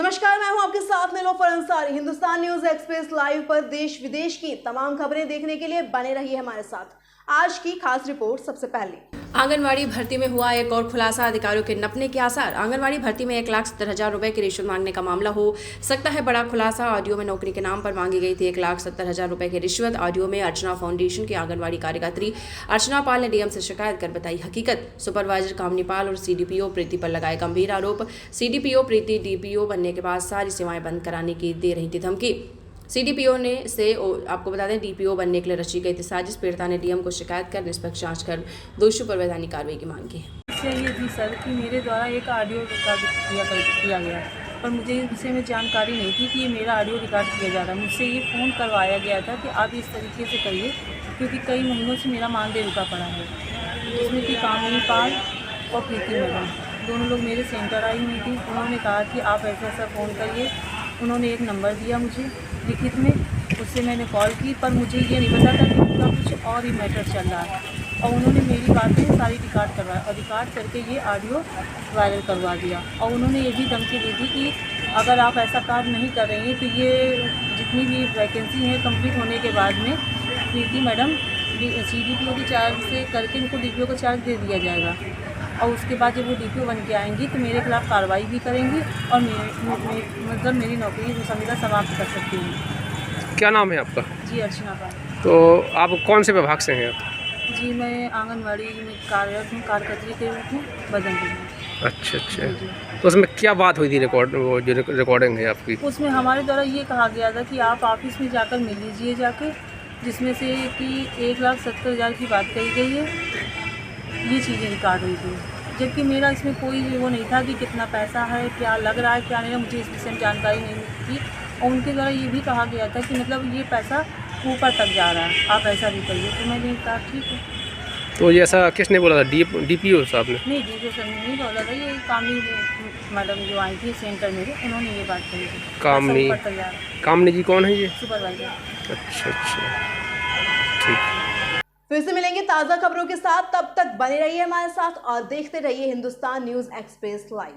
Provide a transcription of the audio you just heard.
नमस्कार, मैं हूं आपके साथ Nilofar Ansari. Hindustan news express live पर देश विदेश की तमाम खबरें देखने के लिए बने रहिए हमारे साथ। आज की खास रिपोर्ट सबसे पहले। आंगनवाड़ी भर्ती में हुआ एक और खुलासा, अधिकारियों के नपने के आसार। आंगनवाड़ी भर्ती में 1,70,000 रुपए की रिश्वत मांगने का मामला हो सकता है बड़ा खुलासा। ऑडियो में नौकरी के नाम पर मांगी गई थी 1,70,000 रुपए की रिश्वत। ऑडियो में अर्चना फाउंडेशन की आंगनवाड़ी कार्यकर्त्री अर्चना पाल ने डीएम से शिकायत कर बताई हकीकत। सुपरवाइजर कामनी पाल और सीडीपीओ प्रीति पर लगाए गंभीर आरोप। सीडीपीओ प्रीति डीपीओ बनने के बाद सारी सेवाएं बंद कराने की दे रही थी धमकी। सीडीपीओ ने आपको बता दें, डीपीओ बनने के लिए रची गई थी साजिश। पीड़िता ने डीएम को शिकायत कर निष्पक्ष जांच कर दोषियों पर वैधानिक कार्रवाई की मांग की है। ये थी सर कि मेरे द्वारा एक ऑडियो रिकॉर्ड किया गया, पर मुझे इस विषय में जानकारी नहीं थी कि ये मेरा ऑडियो रिकॉर्ड किया जा रहा है। मुझसे ये फ़ोन करवाया गया था कि आप इस तरीके से करिए, क्योंकि कई महीनों से मेरा मानदेय रुका पड़ा है। जिसमें कि कामनी पाल और प्रीति मैडम दोनों लोग मेरे सेंटर आई हुई थी। उन्होंने कहा कि आप ऐसा फ़ोन करिए। उन्होंने एक नंबर दिया मुझे लिखित में, उससे मैंने कॉल की, पर मुझे ये नहीं पता था कि उनका कुछ और ही मैटर चल रहा है। और उन्होंने मेरी बातें सारी रिकॉर्ड करवाया और रिकॉर्ड करके ये ऑडियो वायरल करवा दिया। और उन्होंने ये भी धमकी दी थी कि अगर आप ऐसा कार्य नहीं कर रही हैं तो ये जितनी भी वैकेंसी है कंप्लीट होने के बाद में प्रीति मैडम सीडीपीओ के चार्ज से करके उनको डीपीओ का चार्ज दे दिया जाएगा। और उसके बाद जब वो डीपीओ बन के आएंगी तो मेरे खिलाफ़ कार्रवाई भी करेंगी और मतलब मेरी नौकरी संविदा समाप्त कर सकती हैं। क्या नाम है आपका? जी, अर्चना पाल। तो आप कौन से विभाग से हैं आप? जी, मैं आंगनवाड़ी में कार्यरत हूँ, कार्यकर्त्री के रूप में बदनपुर में। अच्छा अच्छा। तो उसमें क्या बात हुई थी? रिकॉर्डिंग है आपकी? उसमें हमारे द्वारा ये कहा गया था कि आप ऑफिस में जाकर मिल लीजिए जाके, जिसमें से कि 1,70,000 की बात कही गई है। ये चीज़ें रिकॉर्ड हुई थी, जबकि मेरा इसमें कोई वो नहीं था कि कितना पैसा है, क्या लग रहा है, क्या नहीं, मुझे इस विषय में जानकारी नहीं थी। और उनके द्वारा ये भी कहा गया था कि मतलब ये पैसा ऊपर तक जा रहा है, आप ऐसा भी करिए। तो मैंने कहा ठीक है। तो ये ऐसा किसने बोला था? डीपीओ साहब ने? नहीं, डीपीओ सर ने नहीं बोला था, ये कामनी मैडम जो आई थी सेंटर मेरे, उन्होंने ये बात कही थी। कामनी जी कौन है ये? सुपरवाइजर। अच्छा अच्छा, ठीक। फिर से मिलेंगे ताज़ा खबरों के साथ, तब तक बने रहिए हमारे साथ और देखते रहिए हिंदुस्तान न्यूज एक्सप्रेस लाइव।